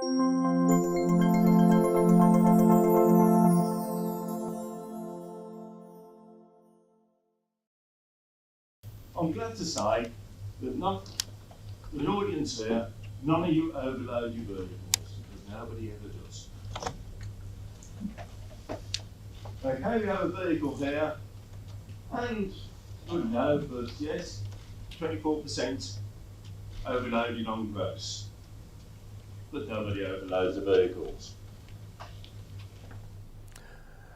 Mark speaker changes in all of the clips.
Speaker 1: I'm glad to say that the audience here, none of you overload your verticals, because nobody ever does. Okay, we have a vehicle here, and I don't know, but yes, 24% overloaded on gross, but nobody overloads the vehicles.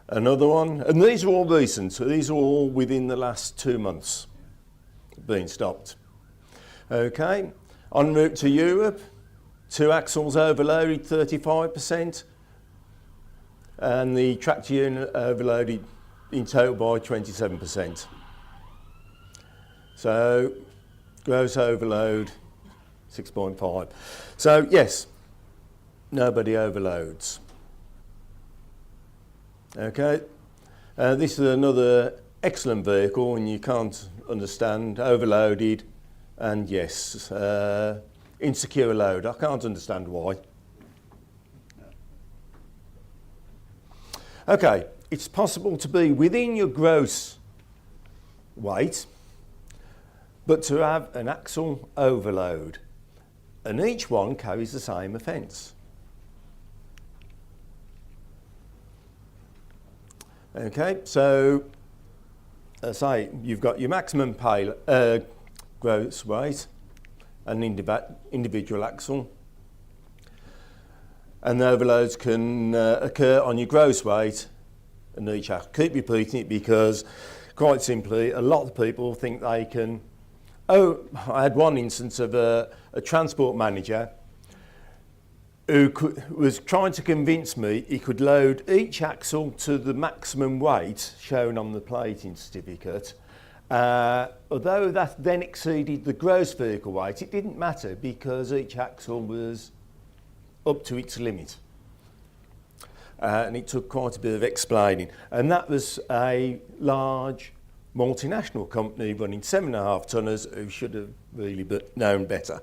Speaker 1: Another one, and these are all recent, so these are all within the last 2 months being stopped. Okay, en route to Europe, 2 axles overloaded 35%, and the tractor unit overloaded in total by 27%. So gross overload 6.5. So yes, nobody overloads. Okay, this is another excellent vehicle, and you can't understand overloaded, and yes, insecure load. I can't understand why. Okay, it's possible to be within your gross weight, but to have an axle overload, and each one carries the same offence. Okay, so say you've got your maximum gross weight, an individual axle, and the overloads can occur on your gross weight and each axle. Keep repeating it, because quite simply a lot of people think they can. Oh, I had one instance of a transport manager who was trying to convince me he could load each axle to the maximum weight shown on the plating certificate. Although that then exceeded the gross vehicle weight, it didn't matter, because each axle was up to its limit. And it took quite a bit of explaining. And that was a large multinational company running 7.5 tonners who should have really known better.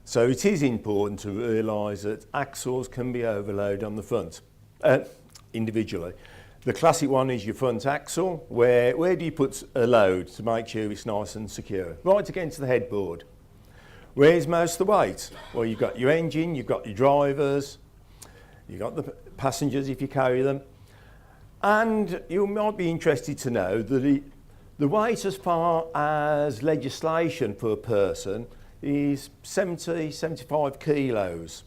Speaker 1: So it is important to realise that axles can be overloaded on the front, individually. The classic one is your front axle. Where do you put a load to make sure it's nice and secure? Right against the headboard. Where's most of the weight? Well, you've got your engine, you've got your drivers, you've got the passengers if you carry them. And you might be interested to know that the weight as far as legislation for a person is 75 kilos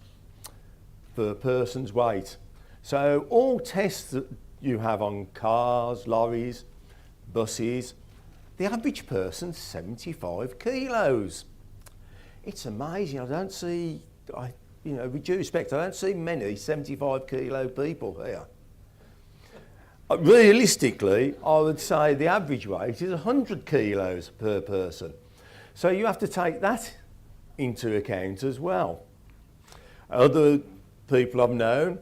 Speaker 1: for a person's weight. So all tests that you have on cars, lorries, buses, the average person's 75 kilos. It's amazing. I don't see, with due respect, I don't see many 75 kilo people here. Realistically, I would say the average weight is 100 kilos per person. So you have to take that into account as well. Other people I've known,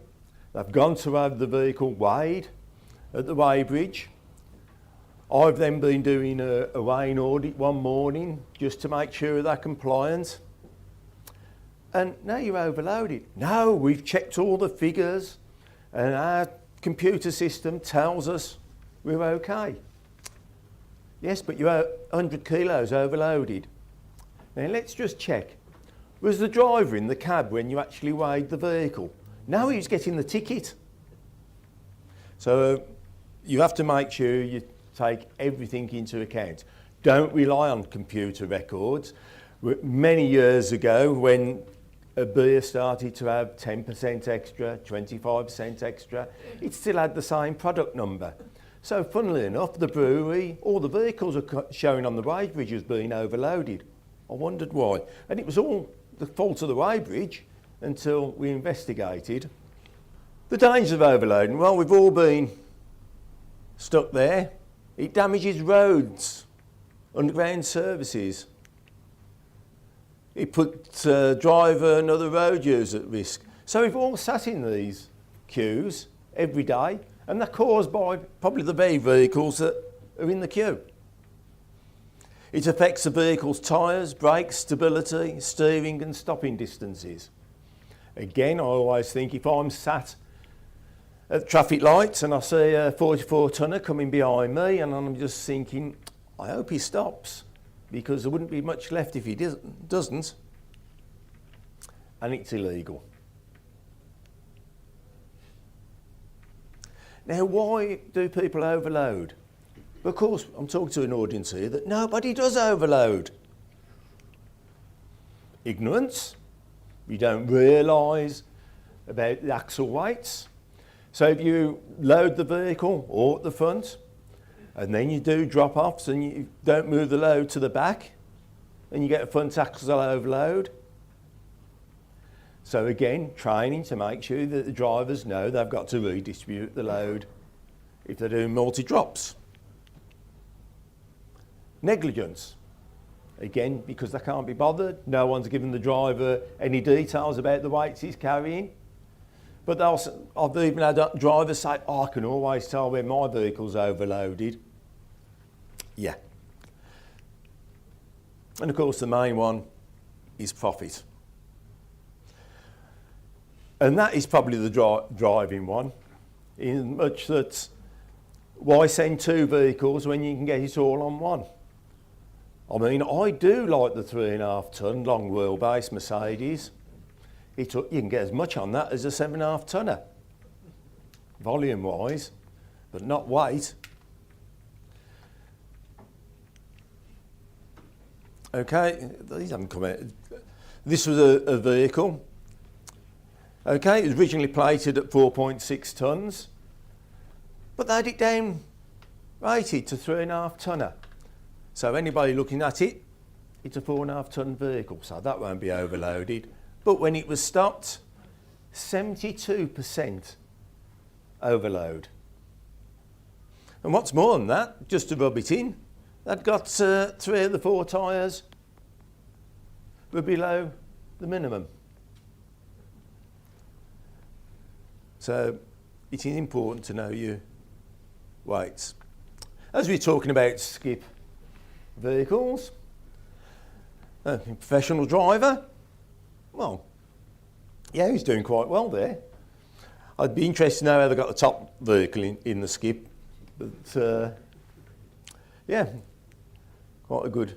Speaker 1: they've gone to have the vehicle weighed at the weighbridge. I've then been doing a weighing audit one morning just to make sure they're compliant. And now you're overloaded. No, we've checked all the figures and our computer system tells us we're okay. Yes, but you're 100 kilos overloaded. Now let's just check. Was the driver in the cab when you actually weighed the vehicle? No, he was getting the ticket. So you have to make sure you take everything into account. Don't rely on computer records. Many years ago, when a beer started to have 10% extra, 25% extra, it still had the same product number. So funnily enough, the brewery, all the vehicles are showing on the weighbridge as being overloaded. I wondered why. And it was all the fault of the weighbridge until we investigated. The dangers of overloading, well, we've all been stuck there. It damages roads, underground services. It puts driver and other road users at risk. So we've all sat in these queues every day, and they're caused by probably the very vehicles that are in the queue. It affects the vehicle's tyres, brakes, stability, steering and stopping distances. Again, I always think if I'm sat at traffic lights and I see a 44 tonner coming behind me and I'm just thinking, I hope he stops, because there wouldn't be much left if he doesn't, and it's illegal. Now, why do people overload? Of course, I'm talking to an audience here that nobody does overload. Ignorance. You don't realise about the axle weights. So if you load the vehicle or at the front, and then you do drop-offs and you don't move the load to the back, and you get a front axle overload. So again, training to make sure that the drivers know they've got to redistribute the load if they're doing multi-drops. Negligence. Again, because they can't be bothered, no one's given the driver any details about the weights he's carrying. But I've even had drivers say, oh, I can always tell when my vehicle's overloaded. Yeah. And of course the main one is profit. And that is probably the driving one, in much that why send two vehicles when you can get it all on one? I mean, I do like the 3.5 tonne long wheelbase Mercedes. You can get as much on that as a 7.5 tonner, volume wise, but not weight. Okay, these haven't come out. This was a vehicle. Okay, it was originally plated at 4.6 tonnes, but they had it down rated to 3.5 tonner. So anybody looking at it, it's a 4.5 tonne vehicle, so that won't be overloaded. But when it was stopped, 72% overload. And what's more than that, just to rub it in, they'd got 3 of the 4 tyres were below the minimum. So it is important to know your weights. As we're talking about skip vehicles, a professional driver, well, yeah, he's doing quite well there. I'd be interested to know how they got the top vehicle in the skip, but yeah, quite a good.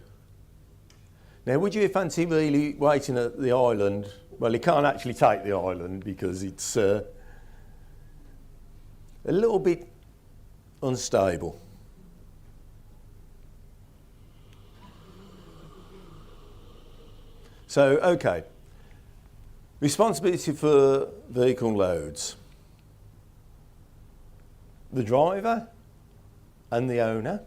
Speaker 1: Now, would you fancy really waiting at the island? Well, he can't actually take the island because it's a little bit unstable. So, okay, responsibility for vehicle loads. The driver and the owner,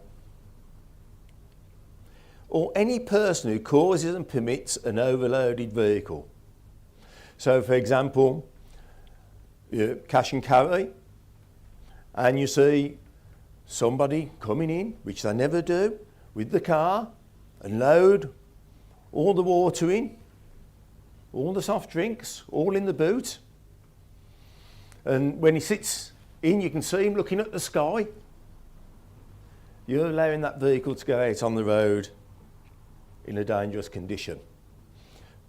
Speaker 1: or any person who causes and permits an overloaded vehicle. So, for example, you cash and carry, and you see somebody coming in, which they never do, with the car and load all the water in, all the soft drinks, all in the boot. And when he sits in, you can see him looking at the sky. You're allowing that vehicle to go out on the road in a dangerous condition.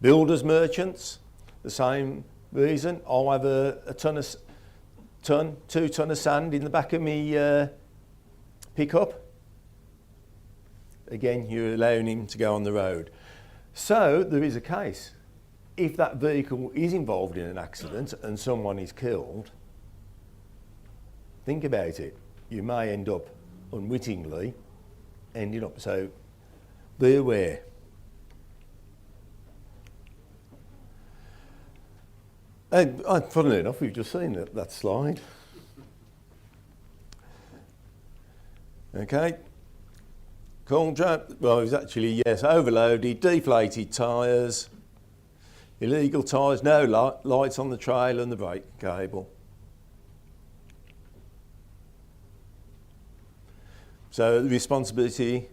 Speaker 1: Builders, merchants, the same reason. I'll have a 2 tonne of sand in the back of me pickup. Again, you're allowing him to go on the road. So there is a case. If that vehicle is involved in an accident and someone is killed, think about it. You may end up unwittingly ending up. So be aware. And funnily enough, we've just seen that slide. Okay. Well, it was actually, yes, overloaded, deflated tyres, illegal tyres, no lights on the trailer and the brake cable. So the responsibility.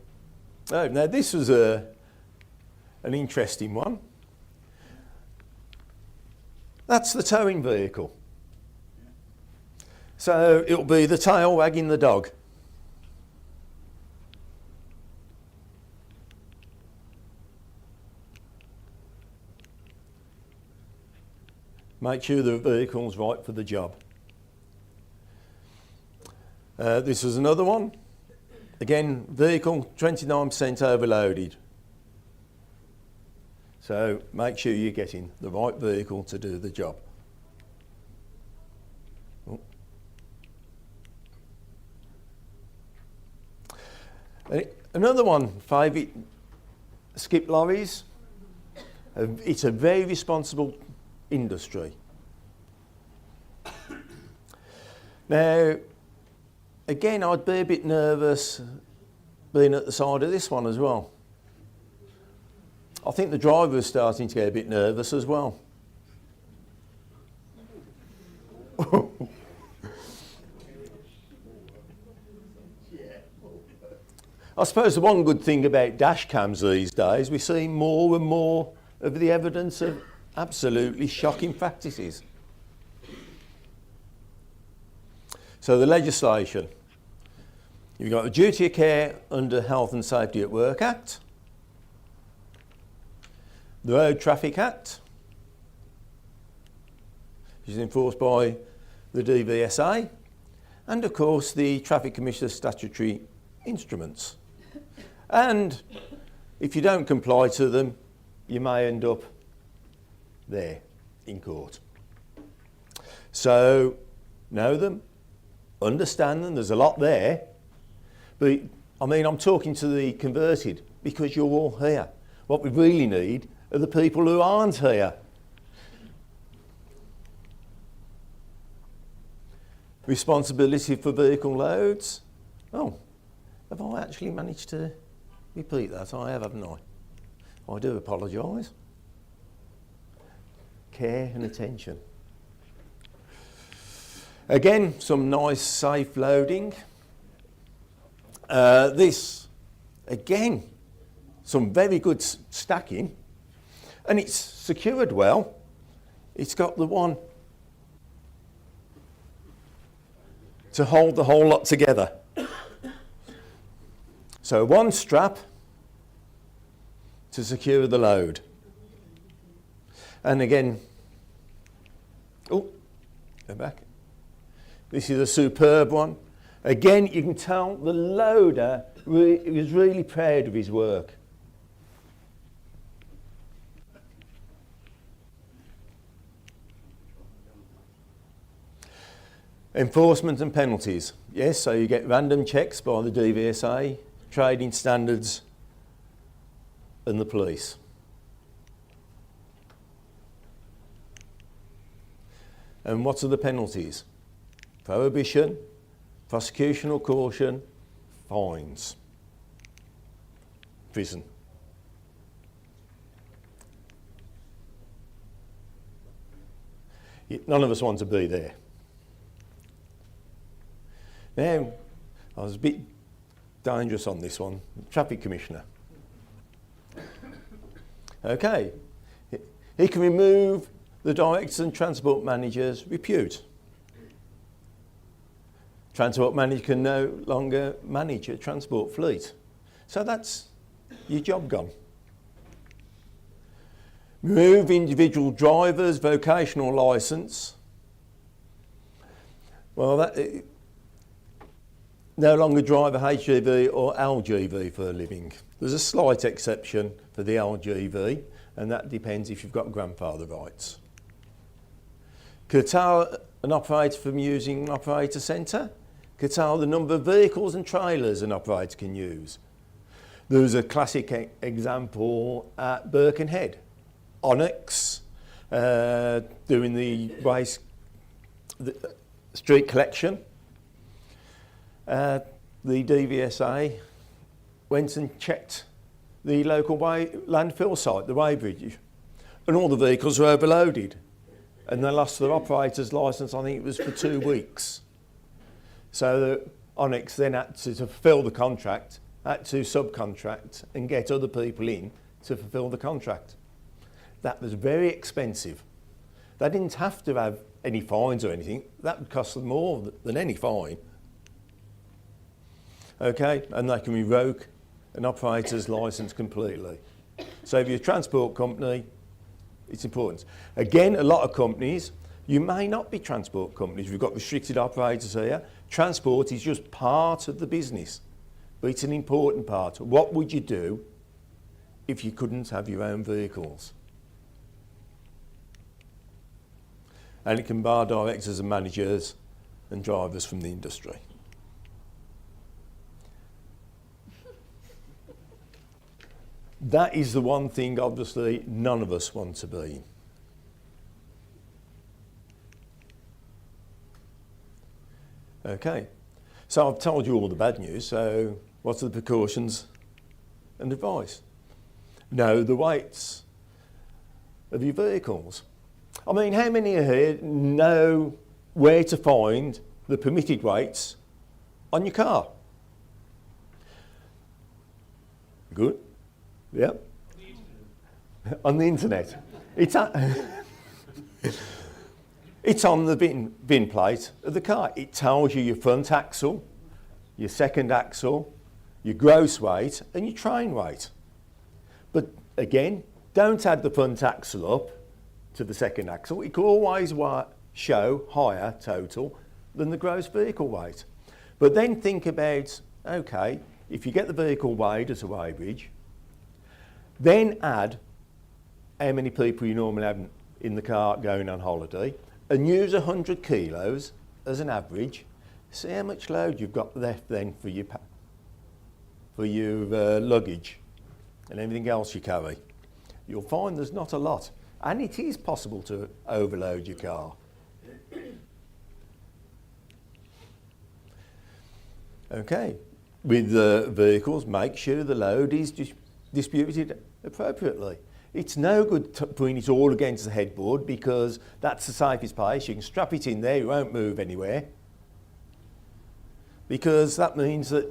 Speaker 1: Oh, now this was an interesting one. That's the towing vehicle. So it'll be the tail wagging the dog. Make sure the vehicle's right for the job. This is another one. Again, vehicle 29% overloaded. So make sure you're getting the right vehicle to do the job. Oh. Another one, favourite, skip lorries. It's a very responsible industry. Now, again, I'd be a bit nervous being at the side of this one as well. I think the driver is starting to get a bit nervous as well. I suppose the one good thing about dash cams these days, we see more and more of the evidence of absolutely shocking practices. So the legislation. You've got the Duty of Care under Health and Safety at Work Act, the Road Traffic Act, which is enforced by the DVSA, and of course the Traffic Commissioner's statutory instruments. And if you don't comply to them, you may end up there in court. So know them, understand them, there's a lot there, but I mean, I'm talking to the converted because you're all here. What we really need are the people who aren't here. Responsibility for vehicle loads. Oh, have I actually managed to repeat that? I have, haven't I? I do apologise. Care and attention. Again, some nice safe loading. This, again, some very good stacking, and it's secured well. It's got the one to hold the whole lot together. So one strap to secure the load. And again, oh, go back. This is a superb one. Again, you can tell the loader was really proud of his work. Enforcement and penalties. Yes, so you get random checks by the DVSA, trading standards and the police. And what are the penalties? Prohibition, prosecutional caution, fines, prison. None of us want to be there. Now, I was a bit dangerous on this one. Traffic Commissioner. Okay, he can remove the directors and transport managers' repute. Transport manager can no longer manage a transport fleet. So that's your job gone. Remove individual drivers' vocational licence. Well, that no longer drive a HGV or LGV for a living. There's a slight exception for the LGV, and that depends if you've got grandfather rights. Curtail an operator from using an operator centre. Curtail the number of vehicles and trailers an operator can use. There's a classic example at Birkenhead. Onyx doing the street collection. The DVSA went and checked the local landfill site, the Weybridge, and all the vehicles were overloaded. And they lost their operator's licence, I think it was for 2 weeks. So the Onyx then had to fulfil the contract, had to subcontract and get other people in to fulfil the contract. That was very expensive. They didn't have to have any fines or anything. That would cost them more than any fine. Okay, and they can revoke an operator's licence completely. So if you're a transport company, It's important. Again, a lot of companies, you may not be transport companies. We've got restricted operators here. Transport is just part of the business, but it's an important part. What would you do if you couldn't have your own vehicles? And it can bar directors and managers and drivers from the industry. That is the one thing, obviously, none of us want to be. Okay, so I've told you all the bad news, so what are the precautions and advice? Know the weights of your vehicles. I mean, how many here know where to find the permitted weights on your car? Good. Yeah. On the internet. It's on the bin plate of the car. It tells you your front axle, your second axle, your gross weight and your train weight. But again, don't add the front axle up to the second axle. It could always show higher total than the gross vehicle weight. But then think about, okay, if you get the vehicle weighed as a weighbridge, then add how many people you normally have in the car going on holiday and use 100 kilos as an average. See how much load you've got left then for your luggage and everything else you carry. You'll find there's not a lot, and it is possible to overload your car. Okay, with the vehicles, make sure the load is distributed appropriately. It's no good putting it all against the headboard because that's the safest place. You can strap it in there, it won't move anywhere. Because that means that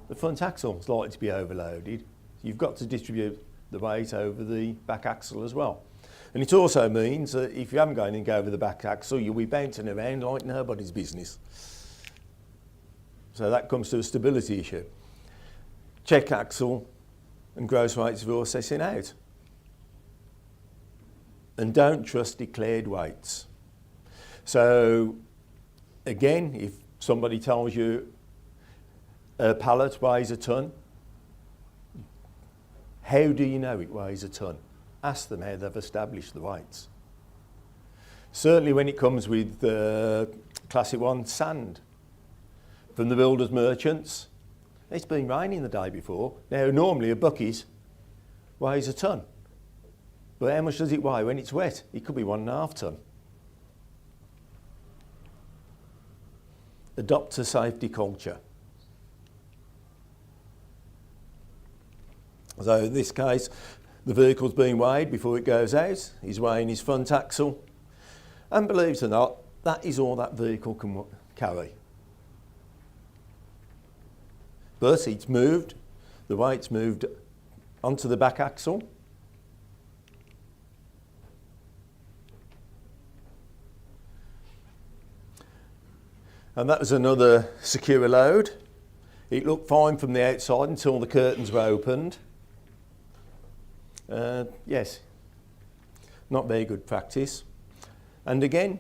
Speaker 1: the front axle is likely to be overloaded. You've got to distribute the weight over the back axle as well. And it also means that if you haven't got anything over the back axle, you'll be bouncing around like nobody's business. So that comes to a stability issue. Check axle and gross weights before setting out. And don't trust declared weights. So again, if somebody tells you a pallet weighs a tonne, how do you know it weighs a tonne? Ask them how they've established the weights. Certainly when it comes with Classic 1 sand from the builders merchants, it's been raining the day before. Now normally a bucket weighs a tonne. But how much does it weigh when it's wet? It could be 1.5 tonne. Adopt a safety culture. So in this case, the vehicle's being weighed before it goes out. He's weighing his front axle. And believe it or not, that is all that vehicle can carry. But it's moved, the weight's moved onto the back axle. And that was another secure load. It looked fine from the outside until the curtains were opened. Yes, not very good practice. And again,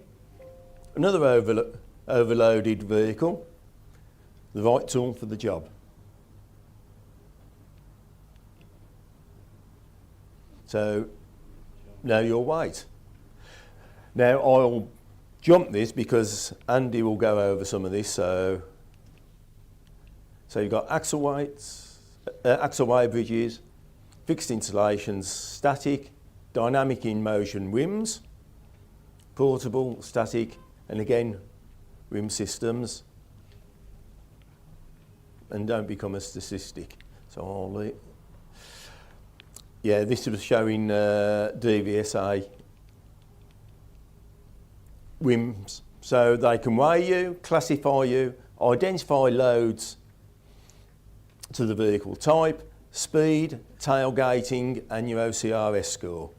Speaker 1: another overloaded vehicle, the right tool for the job. So, know your weight. Now I'll jump this because Andy will go over some of this. So you've got axle weights, axle weigh bridges, fixed installations, static, dynamic in motion rims, portable, static, and again, rim systems. And don't become a statistic. So I'll yeah, this was showing DVSA rims. So they can weigh you, classify you, identify loads to the vehicle type, speed, tailgating, and your OCRS score.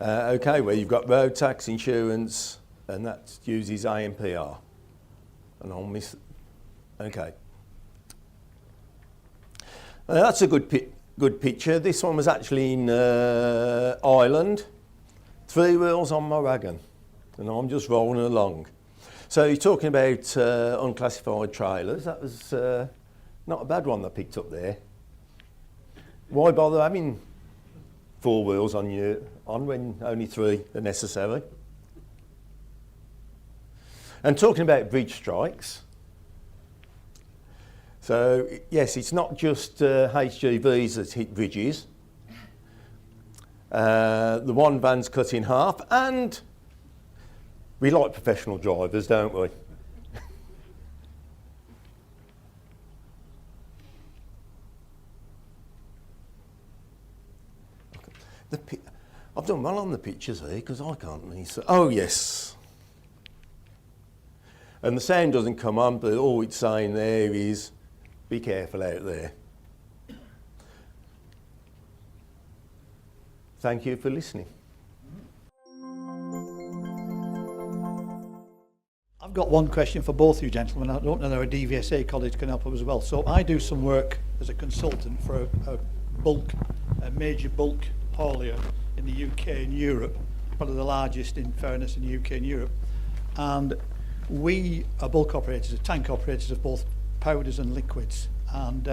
Speaker 1: Okay, well you've got road tax, insurance, and that uses AMPR. And I'll miss, okay. That's a good picture. This one was actually in Ireland. 3 wheels on my wagon, and I'm just rolling along. So you're talking about unclassified trailers. That was not a bad one that picked up there. Why bother having 4 wheels on when only 3 are necessary? And talking about bridge strikes, so yes, it's not just HGVs that hit bridges. The one van's cut in half, and we like professional drivers, don't we? I've done well on the pictures here because I can't really see. Oh yes. And the sound doesn't come on, but all it's saying there is, be careful out there. Thank you for listening.
Speaker 2: I've got one question for both you gentlemen. I don't know if our DVSA college can help us as well. So I do some work as a consultant for a major bulk haulier in the UK and Europe, probably the largest in fairness in the UK and Europe. And we are bulk operators, tank operators of both powders and liquids. And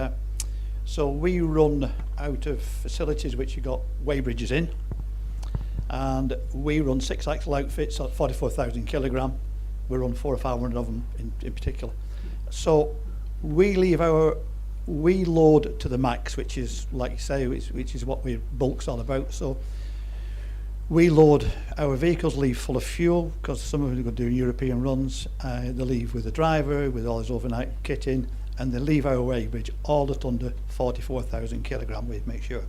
Speaker 2: so we run out of facilities which you got weigh bridges in. And we run 6-axle outfits at 44,000 kilogram. We run 400 or 500 of them in particular. So we load to the max, which is, like you say, which is what bulk's all about. So we load, our vehicles leave full of fuel, because some of them are going to do European runs. They leave with the driver, with all his overnight kit in, and they leave our weigh bridge all at under 44,000 kilogram, we make sure.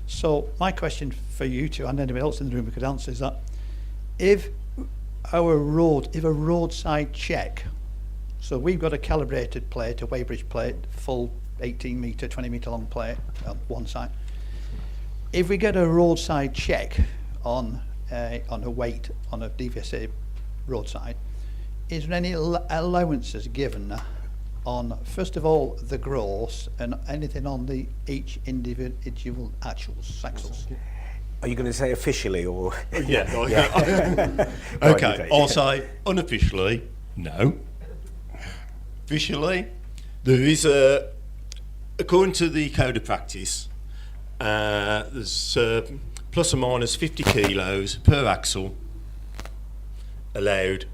Speaker 2: So my question for you two, and anybody else in the room who could answer, is that if a roadside check, so we've got a calibrated plate, a weigh bridge plate, full 18 metre, 20 metre long plate on one side. If we get a roadside check on a weight on a DVSA roadside, is there any allowances given on, first of all, the gross, and anything on each individual axles?
Speaker 3: Are you going to say officially or?
Speaker 1: Yeah. Okay, I'll say unofficially, no. Officially, there is according to the code of practice, there's plus or minus 50 kilos per axle allowed,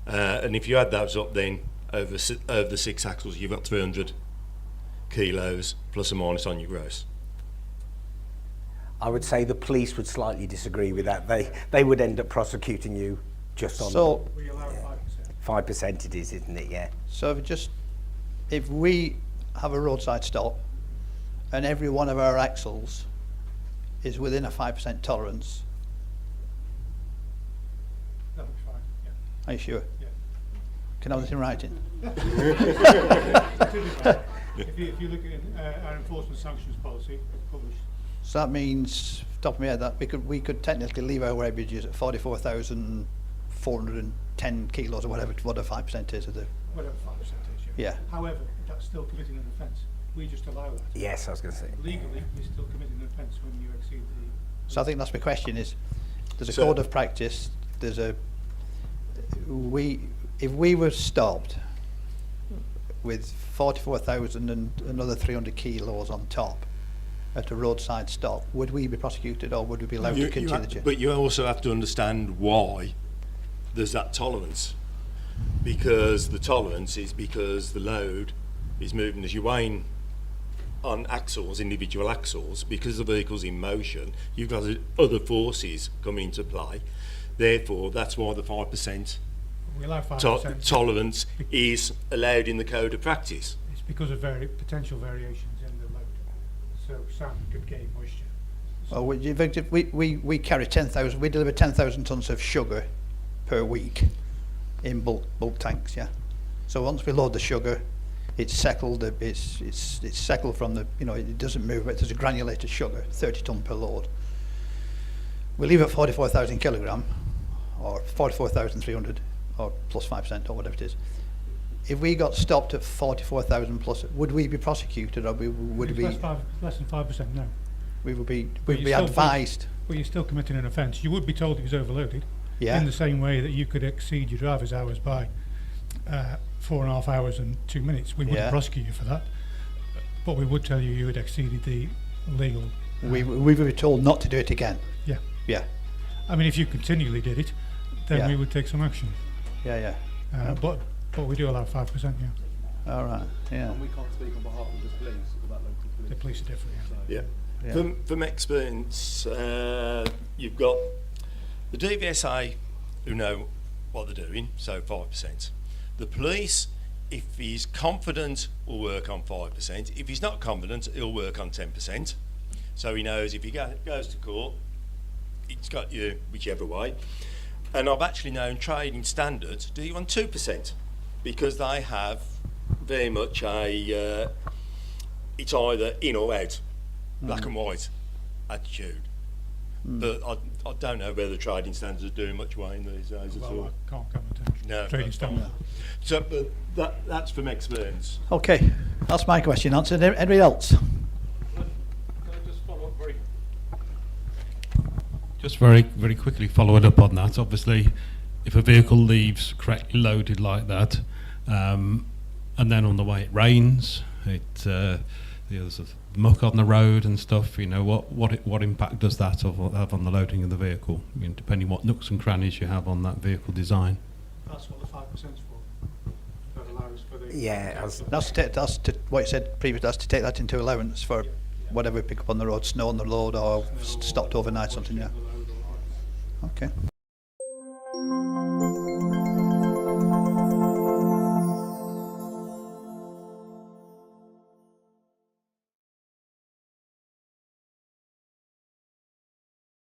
Speaker 1: and if you add those up, then over the 6 axles, you've got 300 kilos plus or minus on your gross.
Speaker 3: I would say the police would slightly disagree with that. They would end up prosecuting you just on.
Speaker 2: So
Speaker 4: we allow 5%.
Speaker 3: 5% it is, isn't it? Yeah.
Speaker 2: So if we have a roadside stop and every one of our axles is within a 5% tolerance,
Speaker 4: That'll be fine. Yeah.
Speaker 2: are you sure?
Speaker 4: Yeah.
Speaker 2: Can I have this in writing?
Speaker 4: If you look at our enforcement sanctions policy, it's published.
Speaker 2: So that means, top of my head, that we could technically leave our weigh bridges at 44,410 kilos or whatever 5% is of the.
Speaker 4: Whatever 5% is.
Speaker 2: Yeah.
Speaker 4: However, that's still committing an offence. We just allow that.
Speaker 3: Yes, I was going to say.
Speaker 4: Legally, you're still committing an offence when you exceed the.
Speaker 2: So I think that's my question is, there's a code of practice, if we were stopped with 44,000 and another 300 kilos on top at a roadside stop, would we be prosecuted or would we be allowed to continue the journey?
Speaker 1: But you also have to understand why there's that tolerance, because the tolerance is because the load is moving as you're weighing on axles, individual axles, because the vehicle's in motion, you've got other forces coming into play. Therefore, that's why the 5%
Speaker 4: We allow 5%.
Speaker 1: Tolerance is allowed in the code of practice.
Speaker 4: It's because of potential variations in the load. So sand could gain moisture.
Speaker 2: Well, we carry 10,000. We deliver 10,000 tons of sugar per week in bulk tanks. Yeah. So once we load the sugar, it's settled. It's settled from the. It doesn't move. But there's a granulated sugar, 30 ton per load. We leave at 44,000 kilogram, or 44,300, or plus 5% or whatever it is. if we got stopped at 44,000 plus, would we be prosecuted, or would
Speaker 4: It's
Speaker 2: we?
Speaker 4: less than 5%, no.
Speaker 2: We would be.
Speaker 4: But
Speaker 2: We'd
Speaker 4: you
Speaker 2: be
Speaker 4: still-
Speaker 2: advised.
Speaker 4: Well, you're still committing an offence. You would be told it was overloaded.
Speaker 2: Yeah.
Speaker 4: In the same way that you could exceed your driver's hours by 4.5 hours and 2 minutes. We wouldn't
Speaker 2: Yeah.
Speaker 4: prosecute you for that. But we would tell you you had exceeded the legal.
Speaker 2: We would be told not to do it again.
Speaker 4: Yeah.
Speaker 2: Yeah.
Speaker 4: I mean, if you continually did it, then
Speaker 2: Yeah.
Speaker 4: we would take some action.
Speaker 2: Yeah. Yeah.
Speaker 4: But we do allow 5%, yeah.
Speaker 2: All right. Yeah.
Speaker 5: And we can't speak on behalf of the police about local police.
Speaker 4: The police are different, yeah.
Speaker 1: Yeah.
Speaker 2: Yeah.
Speaker 1: From experience, you've got the DVSA who know what they're doing, so 5%. The police, if he's confident, will work on 5%. If he's not confident, he'll work on 10%. So he knows if he goes to court, it's got you whichever way. And I've actually known trading standards do you on 2% because they have very much a it's either in or out, black and white attitude. But I don't know whether trading standards are doing much way in these days at
Speaker 4: Well,
Speaker 1: all.
Speaker 4: I can't comment on
Speaker 1: No,
Speaker 4: trading
Speaker 1: that's
Speaker 4: standards.
Speaker 1: fine. So, but that's from experience.
Speaker 2: Okay. That's my question answered. Anybody else?
Speaker 5: Can I just follow up
Speaker 6: very quickly following up on that, obviously if a vehicle leaves correctly loaded like that, and then on the way it rains, there's muck on the road and stuff, what impact does that have on the loading of the vehicle, depending what nooks and crannies you have on that vehicle design?
Speaker 4: That's what the 5%'s for. That allows for the...
Speaker 3: Yeah,
Speaker 2: That's what you said previously. That's to take that into allowance for whatever we pick up on the road, snow on the road, or stopped overnight, something. Yeah. Okay.